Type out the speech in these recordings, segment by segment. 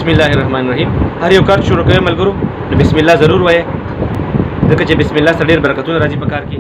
बिस्मिल्लाहिर्रहमानिर्रहीम। हर यौ कار शुरू कोي मलगुरु नو बिस्मिल्लाह ज़रूर वाये ځکه چې बिस्मिल्लाह سره ډېر برکتونه راځي په کار کې।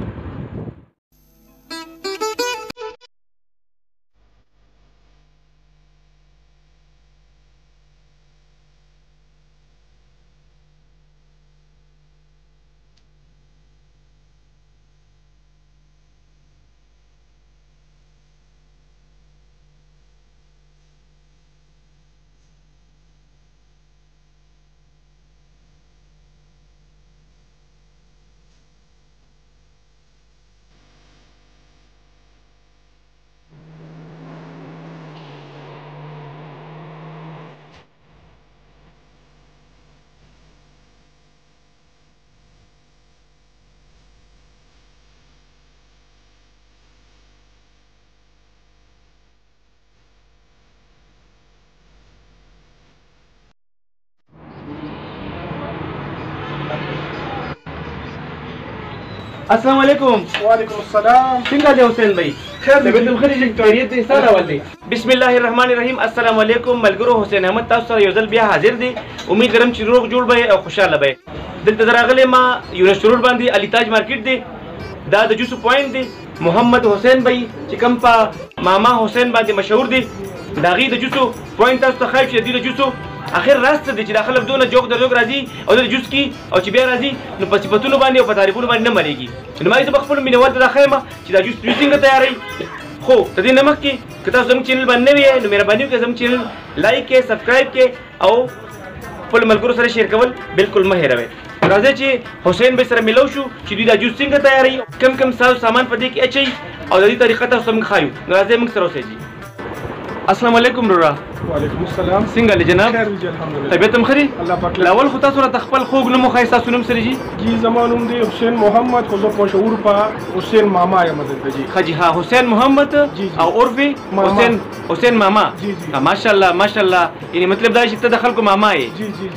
अस्सलाम वालेकुम। वालेकुम अस्सलाम। څنګه دی حسین भाई؟ خیر دی بالکل خیریت دی خیریت دی سره ولې बिस्मिल्लाहिर्रहमानिर्रहीम। अस्सलाम वालेकुम मलګرو حسین احمد تاسو سره یو ځل بیا حاضر دی। امید لرم چې روغ جوړ به او خوشاله به دلته راغلی ما یونس روډ باندې علي تاج مارکیټ دی دا د جوسو پوینټ دی محمد حسین भाई چې کوم په ماما حسین باندې مشهور دی دا غي د جوسو پوینټ تاسو ته خایف چې د جوسو اخر راست دي چې داخله بدون جوګ د جوګ راځي او د جوس کی او چې بیا راځي نو په صفاتونو باندې او په تعریفونو باندې نه مریږي نو ما یې خپل مینوال ته خیمه چې دا جوس څنګه تیارې خو تدې نمک کی که تاسو زموږ چینل باندې نوی نو مهرباني وکړئ زموږ چینل لایک کې سبسکرایب کې او خپل ملګرو سره شیر کول بالکل مه هېروئ راځي چې حسین به سره ملو شو چې دوی دا جوس څنګه تیارې کم کم سامان په دې کې اچي او د دې طریقه تاسو موږ خایو نو راځي موږ سره اوسئ السلام علیکم رورا وعلیکم السلام څنګه لې جناب خیر دی الحمدلله طبیعت هم خري الله پاک لاول خو تاسو را خپل خوګ نوم خو تاسو نوم سره جی زمانوم دی حسین محمد خو زه مشهور په حسین ماما یم دلته جی خجی ها حسین محمد او عرفي حسین ماما ماشاءالله ماشاءالله یعنی مطلب دا چې ته د خلکو ماما یې جی جی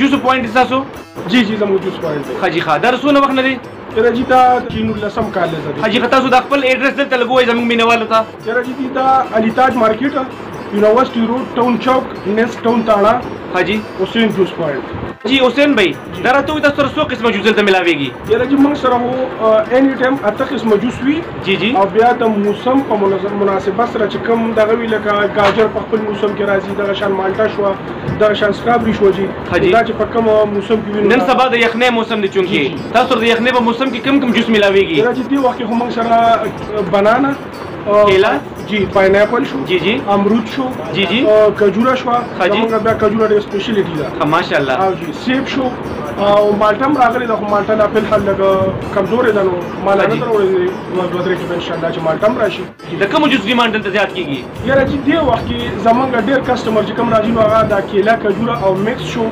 جوس پوینټ تاسو جی جی زموږ جوس پوینټ خجی ها درسونه وخت نه دی یره جی دا کینو لسم کال لزه خجی تاسو د خپل ایډرس دلته لګوي زموږ مینوالو ته یره جی دا علي تاج مارکیټ یونیورسٹی روډ ټاون چوک نیکسٹ ټاون تاړه حاجی حسین جوس پوینټ جی حسین भाई دا راته تاسو سره څو قسمه جوس دلته ملاويږي یره جی موږ سره هو اني ټایم اته قسمه جوس وی جی جی او بیا د موسم په مناسبت سره چې کوم دغه وی لکه گاجر په خپل موسم کې راځي دغه شان مالټا شو دغه شان سټرابري شو جی دا چې په کوم موسم کې ویني نن سبا د یخنۍ موسم دی چونکی تاسو د یخنۍ په موسم کې کوم جوس ملاويږي یره جی دی وخت هم موږ سره بنانا کیلا جی پایناپل شو جی جی امرود شو جی جی کجوره شو موږ بیا کجوره ډېر سپیشلیټی ده ماشاءالله او جی سیب شو او مالټا راغلی د مالټا لا په حال لګ کمزورې ده نو مال نه ترورې نو د درې کې ان شاء الله چې مالټا راشي د کوم جوس ډیماند دلته زیات کیږي یاره چې دی وخت کې زمونږ ډېر کسٹمر چې کوم راځي نو هغه د کیلا کجوره او مکس شو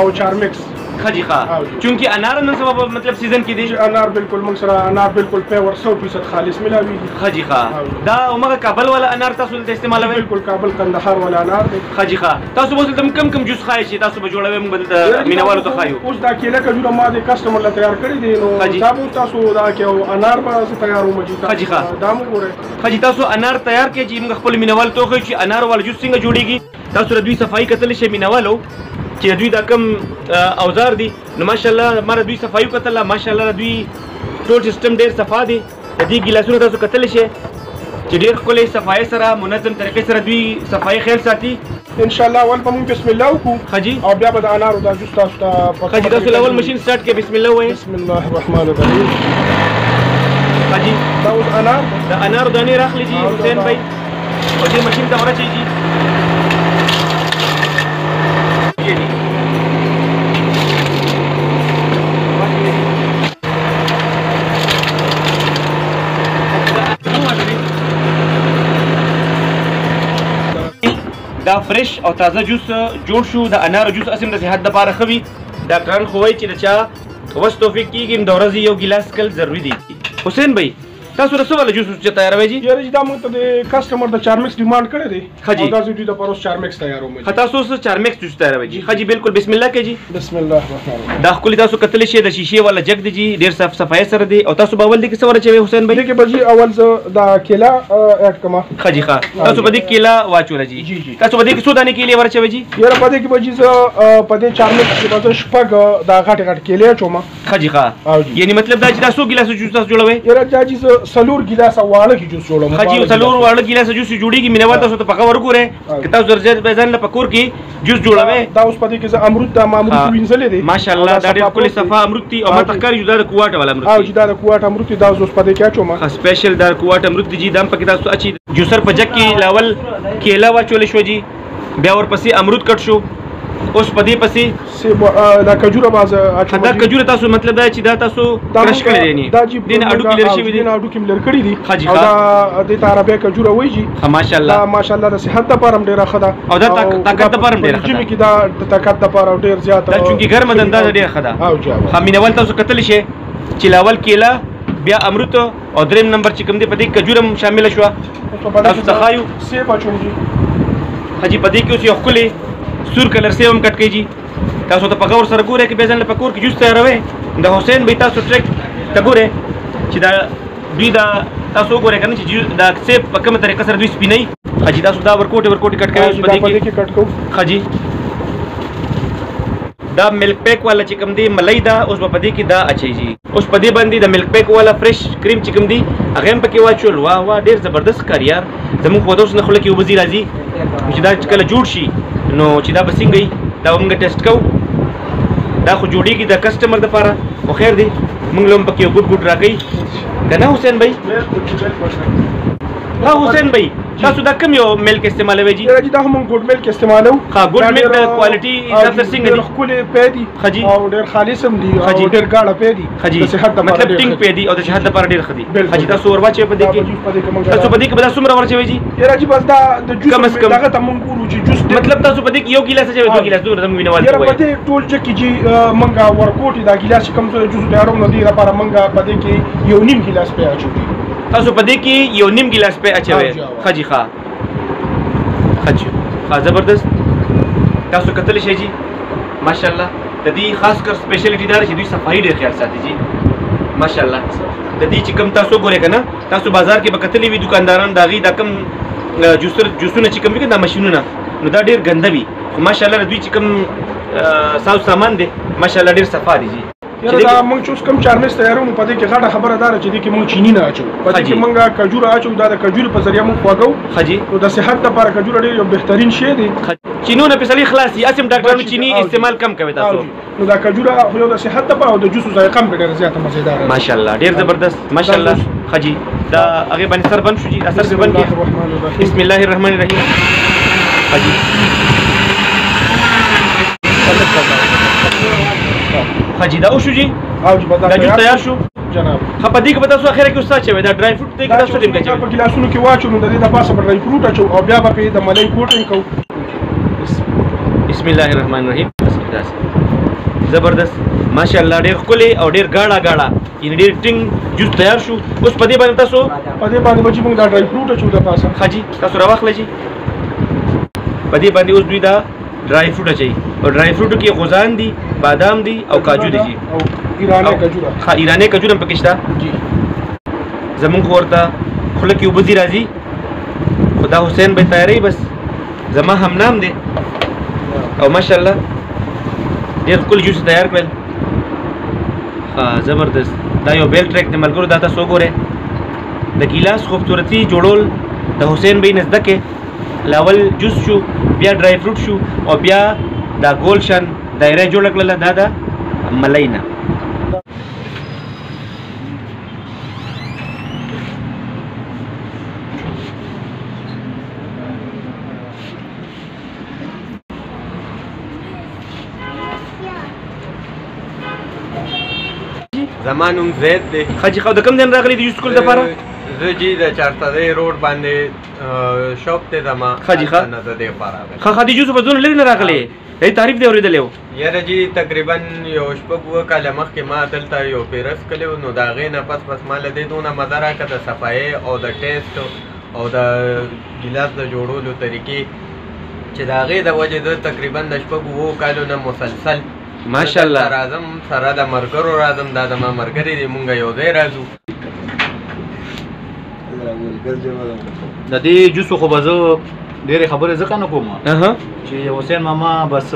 او چار مکس خجی ښه چونکی انار نن سبا مطلب سیزن کې دی انار بالکل موږ سره انار بالکل پیور 100% خالص ملاويږي خجی ښه دا عمره کابل ولا انار تاسو د استعمالوي بالکل کابل قندهار ولا انار دی خجی ښه تاسو به کم کم جوس خای شي تاسو به جوړوي موږ د مینوالو ته خایو اوس دا کیله کجوره ما د کسٹمر لا تیار کړی دی نو تاسو دا کې انار به تیارو مجي خجی ښه دا مو ګوره خجی تاسو انار تیار کې چې موږ خپل مینوال ته خو چې انار ول جوس څنګه جوړیږي تاسو د دوی صفائی کتل شي مینوالو چې دوی دا کم اوزار دي نو ماشاءالله ماره دوی صفایو کتل ماشاءالله دوی ټول سیستم ډیر صفا دي د دې ګلاسونو تاسو کتل شي چې ډیر خپل صفای سره منظم طریقې سره دوی صفای خیال ساتي ان شاء الله اول په بسم الله وکړو خجی او بیا به د انار او د جوس تاسو ته خجی تاسو اول ماشين سٹارټ کې بسم الله وایي بسم الله الرحمن الرحیم خجی دا اوس انار د انار دانې راخلي جی حسین भाई او دې ماشين ته ورچي جی دا فرش او تازه جوس جوړ شو د انار جوس اسیم د صحت لپاره خوي ډاکټران خو وایي چې د چا وس توفیق کیږي د ورځې یو ګلاس کل ضروری دی حسین भाई تاسو رسو ولا جوس چې تیاروي جی یاره دا موږ ته د کسٹمر د چارمکس ډیمانډ کړی دی خجی دا زه د پروس چارمکس تیاروم تاسو سره چارمکس جوس تیاروي جی خجی بالکل بسم الله کې جی بسم الله الرحمن الرحیم دا خپل تاسو کتل شي د شیشه ولا جګ دی جی ډیر صاف صفای سره دی او تاسو باول دي کې څور چوي حسین بھائی کې بجی اول زه دا کیلا اډ کما خجی ښا تاسو بده کیلا واچول جی تاسو بده کې سودانه کیلې ورچوي جی یاره پدې کې بجی زه پدې چارمکس کې بده شپږ دا غټ کیلې چوما خجی ښا یعنی مطلب دا چې تاسو ګلاس جوس تاسو جوړوي یاره دا چې سلور ګلاس واړه کې جوس جوړوم خجی سلور واړه ګلاس جوس جوړیږي مینه تاسو ته پکا ورګوره که تاسو درځه به ځان له پکور کې جوس جوړوي دا اوس پدې کې زه امرود دا امرود وینځلې دي ماشاءالله دا ډېر کلی صفه امرود دي او ما تکر جدا د کوټه والا امرود او جدا د کوټه امرود دا اوس پدې کې اچوم سپیشل دا کوټه امرود دي دام پکې تاسو اچي جوسر په جک کې لاول کیلا واچول شو جی بیا ورپسې امرود کټ شو اوس پدې پسې دا کجوره باز اچوم دا کجوره تاسو مطلب دا چې دا تاسو کرش کړی دی دا جی دین اډو کې لری شي دي دین اډو کې لری کړی دي خجی دا د عربی کجوره وای جی ماشاءالله دا ماشاءالله د صحت لپاره ډیره ښه ده او دا طاقت لپاره ډیره ښه ده چې دا د طاقت لپاره ډیر زیات دا چونکی ګرم دنده ډیره ښه ده او جا خمینول تاسو کتل شي چې لاول کیلا بیا امرود او دریم نمبر چې کوم دی پدې کجورم شامل شو تاسو تخایو سیب اچوم جی خجی پدې کې اوس یو خولي سور کلر سیب هم کټ کیږي تاسو ته پکور سره ګوره کې بيزن له پکور کې جوس تیاروي د حسین بھائی تاسو ټریک ته ګوره چې دا دوی دا تاسو ګوره کنه چې دا سیب په کومه طریقه سره دوی سپینای خجی تاسو دا ورکوټي کټ کوي پدې کې کټ کو خجی دا ملک پیک والا چې کوم دی ملای دا اوس په دې کې دا اچي جی اوس په دې باندې د ملک پیک والا فرش کریم چې کوم دی هغه هم پکې واچول واه ډیر زبردست کار یار زموږ په دوس نه خلک یو وزیر راځي چې دا کله جوړ شي نو چې دا بسنګي دا موږ ټیسټ کوو دا خو جوړیږي د کسٹمر لپاره خو خیر دی موږ لوم پکې ګډ راکې کنه حسین بھائی ها حسین بھائی تاسو دا کوم یو ملک استعمالوي جی دا هم ګډ ملک استعمالو ها ګډ ملک د کوالټي حساب سره څنګه دي خپل پیدي خجی او ډیر خالص هم دي او ډیر ګاړه پیدي خجی مطلب ټینګ پیدي او د صحت لپاره ډیر خدي خجی تاسو ورواچې په دې کې تاسو په دې کې بل څومره ورچوي جی یاره جی بس دا د جوس دغه ته مونږ ګورو چې جوس مطلب تاسو په دې کې یو ګیلاس چوي دوه ګیلاس دوه زموږ وینوال یاره په دې ټول چې جی مونږه ورکوټي دا ګیلاس کوم څه جوس تیارو نو دی لپاره مونږه په دې کې یو نیم ګیلاس په اچوي تاسو په دې کې یو نیم ګیلاس په اچوي خجی ښا خجی ښا زبردست تاسو کتل شي جی ماشاءالله د دې خاص کر سپیشلیټی دار چې دوی صفائی ډیر خیال ساتي جی ماشاءالله د دې چې کوم تاسو ګورئ کنه تاسو بازار کې بکتلې وی دکانداران داغي دا کوم جوسونه چې کوم وی دا ماشینونه نو دا ډیر ګنده وي خو ماشاءالله دوی چې کوم ساز سامان دی ماشاءالله ډیر صفا دي جی یاره دا مونږ چې کوم چارمکس تیاروو په دې کې غټه خبره ده چې دې کې مونږ چینی نه اچو په دې کې مونږه کجوره اچو دا د کجوري په ذریعہ مونږ خواږو خجی نو د صحت لپاره کجوره ډېر یو بهترین شی دی چینونه په سلی خلاص یې اسیم ډاکټرانو چینی استعمال کم کوي تاسو نو دا کجوره خو یو د صحت لپاره او د جوس ذائقه هم ډېر زیاته مزیدار ده ماشاءالله ډېر زبردست ماشاءالله خجی دا هغه باندې سر بند شو جی اثر سر بند کی بسم الله الرحمن الرحیم خجی خجی دا اوشو جی او جی دا جوس تیار شو جناب خپدی کې به تاسو اخره کې استاد چوي دا ډرای فروټ ته کې تاسو ټیم کې په ګلاسونو کې واچو نو د دې د پاسه ډرای فروټ اچو او بیا به د ملای کوټینګ کو بسم الله الرحمن الرحیم زبردست ماشاءالله ډیر خولي او ډیر گاړه ان ډیر ټینګ جوس تیار شو اوس پدې باندې تاسو پدې باندې چې موږ دا ډرای فروټ اچو د پاسه خجی تاسو راوخلې جی پدې باندې اوس دوی دا ډرای فروټ اچي او ډرای فروټ کې غوزان دي بادام دي او کاجو دي جی او ایرانی کجوره ها ایرانی کجوره هم پکې شته جی زمونږ ورته خلک یو بزی راځي خدا حسین به تیاری بس زما هم نام دی او ماشاءالله ډېر کل جوس تیار کړل ها زبردست دا یو بیل ټریک د ملګرو دا تاسو وګورئ د ګیلاس خوبصورتي جوړول د حسین بھائی نزدکه لاول جوس شو بیا ډرای فروټ شو او بیا دا ګول شان دایره جوړ کړل دا دا ملینا زمانوم زید دی خجی خو د کوم دین راغلی د یو سکول د لپاره زه جی د چارتدی روډ باندې شاپ ته زما خجی ښه نه د دې لپاره خا خدي جوس په ځون لري نه راغلی دې تعریف دی اورېدلی و؟ یاره جي تقریبا یو شپږ اووه کاله مخکې ما دلته یو پیرس کلی و، نو د هغې نه پس ما له دې دونه مزه راکړه د صفایۍ او د ټیسټ او د ګیلاس د جوړولو طریقې چې د هغې د وجې زه تقریبا د شپږ اووه کالو نه مسلسل ماشاءالله راځم، سره د ملګرو راځم، دا زما ملګري دي، مونږ یو ځای راځو. د دې جوسو خو به زه ډېرې خبرې ځکه نه کوم چې حسین ماما بس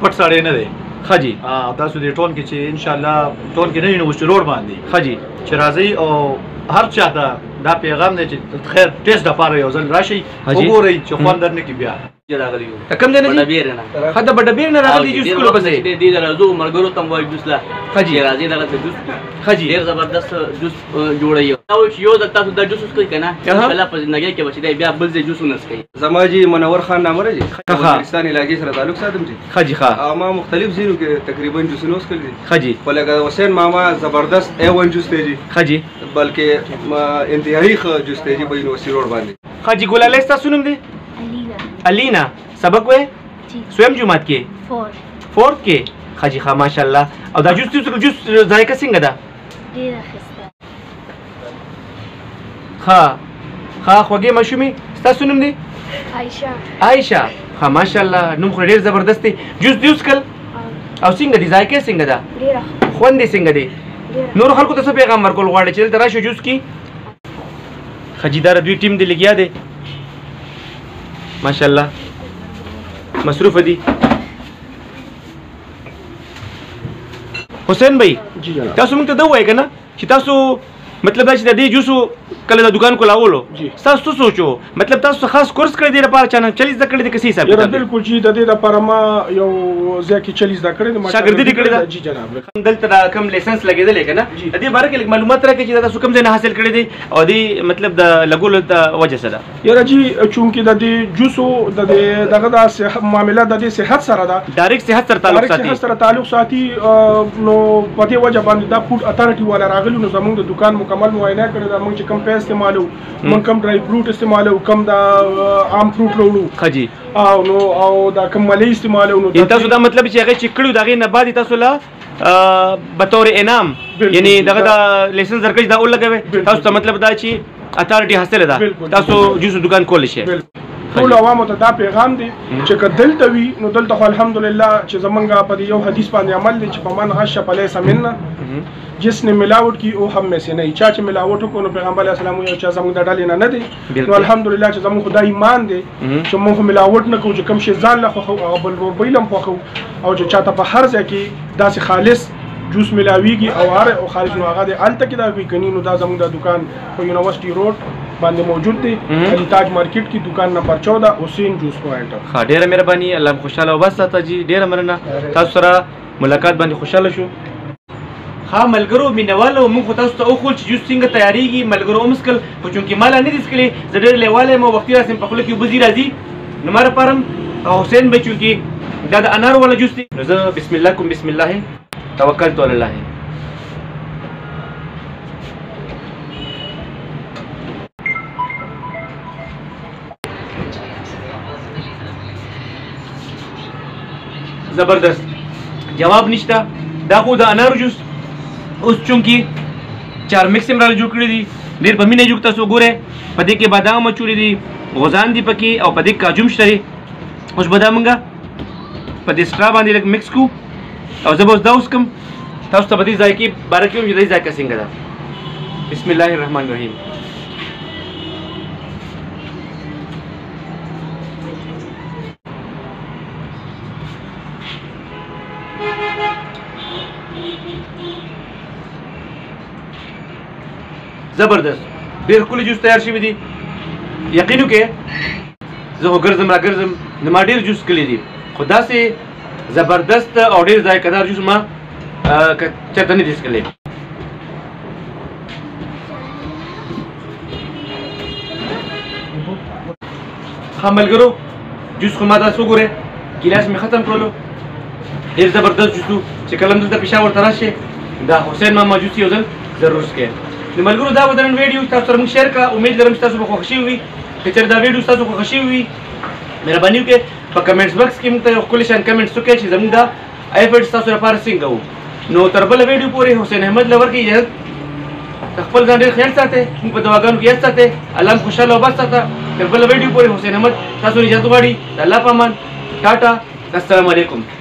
پټ سړی نه دی. ښه جي تاسو دې ټول کې چې انشاءالله ټول کې نه یونیورسټي روډ باندې ښه جي چې راځئ او هر چاته دا پیغام دی چې خیر ټیسټ دپاره یو ځل راشئ وګورئ چې خوند درنه کي بیا راغلی یو ته کوم ځای نه بډه بیرې نه ښه د بډه بیرې نه راغلی جوس کولو پسې دې راځو ملګرو ته م وایي جوس له ښه جي راځي دغه جوس ښه جي ډېر زبردست جوس جوړوي دا وایي چې یو ځل تاسو دا جوس وڅښئ که نه انشاءالله په زندګۍ کې به چې دی بیا بل ځای جوس ونه څښئ. زما جی منور خان نامره جی افغانستان علاقې سره تعلق ساتم جی. ښه جي ښه او ما مختلف ځینو کې تقریبا جوسونه وڅښل دي. ښه جي خو لکه حسین ماما زبردست A1 جوس دی جی. ښه جي بلکې انتهایی ښه جوس دی جی په یونیورسټي روډ باندې. ښه جي ګلالی ستاسو نوم دی؟ الینا. سبق وی؟ سویم جماعت کې؟ فورت کې. ښه جي ښه ماشاءالله. او دا جوس جوس ذایقه څنګه ده؟ ډېره ښایسته. ښه ښه خوږې ماشومې ستاسو نوم دی؟ عایشه. ښه ماشاءالله نوم خو ډېر زبردست دی. جوس دې وڅښل او څنګه دی ذایقه څنګه ده؟ خوند یې څنګه دی؟ نورو خلکو ته څه پیغام ورکول غواړې چې دلته راشو جوس کې؟ ښه جي دا دوی ټیم دی لګیا دی ماشاءالله مصروفه دي. حسین بھائی تاسو موږ ته دا ووایئ که نه چې تاسو مطلب دا چې د دې جوسو کله د دکان کولاولو ستاسو څه سوچ و؟ مطلب تاسو څه خاص کورس کړی دی لپاره چا نه چلي زده کړی دی که څه حساب کتاب دی؟ بالکل جی د دې لپاره ما یو ځای کې چلي زده کړی دی. شاګردي دې کړې ده؟ جی جناب. دلته دا کوم لایسنس لګېدلی که نه د دې باره کې لږ معلومات راکړئ چې دا تاسو کوم ځای نه حاصل کړی دی او دې مطلب د لګولو د وجه څه ده؟ یاره جی چونکې د دې جوسو د دې دغه د معامله د دې صحت سره ده، ډایرکټ صحت سره تعلق ساتي. صحت سره تعلق ساتي نو په دې وجه باندې دا فوډ اتارټي والا راغلي نو زموږ د دکان مکمل معاینه کړې ده. موږ چې کوم پیسې استعمالو موږ کوم ډرای فروټ استعمالو کوم د عام فروټ راوړو ښه جي او دا کوم ملۍ استعمالو نو تاسو دا مطلب چې هغه چې کړو د هغې نه بعد تاسو له بطور انعام یعنی دغه د لایسنس درکړي دا ولګوئ تاسو ته مطلب دا چې اتارټي حاصله ده تاسو جوسو دکان کولی شئ. ټول عوامو ته دا پیغام دی چې که دلته وي نو دلته خو الحمدلله چې زمونږ په دې یو حدیث باندې عمل دی چې په من غش فلیس منا جس نے ملاوٹ کی او هم میں سے نہیں. چا چې ملاوټ وکړو نو پیغمبر علیه السلام یو چا زمونږ د ډلې نه دی نو الحمدلله چې زمونږ خدای ایمان دی چې موږ ملاوټ نه کوو چې کوم شی ځان له خوښو او بل وربیل هم خوښو او چې چاته په هر ځای کې داسې خالص جوس ملاویږي او هر او خالص نو هغه د هلته کې دا کوي کني نو دا زمونږ د دکان په یونیورسټي روډ باندې موجود دی علی تاج مارکیټ کې دکان نمبر 14 حسین جوس پوینټ. ښه ډېره مهرباني الله خوشحاله وبس ساته جي ډېره مننه تاسو سره ملاقات باندې خوشحاله شو. ها ملګرو مینوالو موږ خو تاسو ته وښول چې جوس څنګه تیارېږي ملګرو ومسکل خو چونکې ما لا نه دي څکلي زه ډېر لیوالی یم او وختي راسم په خوله کې اوبه ځي راځي نو ما لپاره او حسین بھائی چونکې دا د انار والا جوس دی نو زه بسم الله کوم بسم الله توکلت علی الله. زبردست جواب نشته دا خو د انارو جوس اوس چونکې چار مکس هم را جوړ کړي دي ډېر په مینه جوړ تاسو ګورئ په دې کې بادام اچولي دي غوزان دي پکې او په دې کې کاجو هم شته دي. اوس به دا موږ په دې سټرا باندې لږ مکس کړو او زه به اوس دا وڅښم تاسو ته په دې ذایقې باره کې ووایم چې د دې ذایقه څنګه ده. بسم الله الرحمن الرحیم. زبردست ډېر ښکلي جوس تیار شوي دي. یقین وکړئ زه خو ګرځم را ګرځم زما ډېر جوس کلي دي خو داسې زبردست او ډېر ذایقهدار جوس ما چېرته نه دي څښلی. ښه ملګرو جوس خو ما تاسو وګورئ ګیلاس مې ختم کړلو ډېر زبردست جوس و چې کله هم دلته پېښور ته راشئ دا حسین ماما جوس یو ځل ضرور څښئ. نو ملګرو دا به د نن ویډیو تاسو سره موږ شیر کړه امید لرم چې تاسو به خوښ شوي وي که چېرې دا ویډیو ستاسو خوښ شوي وي مهرباني وکړئ په کمنټس باکس کې موږ ته یو ښکلی شان کمنټس وکړئ چې زموږ دا ایفرټ ستاسو لپاره څنګه وو. نو تر بله ویډیو پورې حسین احمد له ورکړي اجازت. خپل ځان ډېر خیال ساتئ، موږ په دعاګانو کې یاد ساتئ، الله مو خوشحاله او بس ساته. تر بله ویډیو پورې حسین احمد تاسو اجازه غواړي. د الله په امان، ټاټا، السلام علیکم.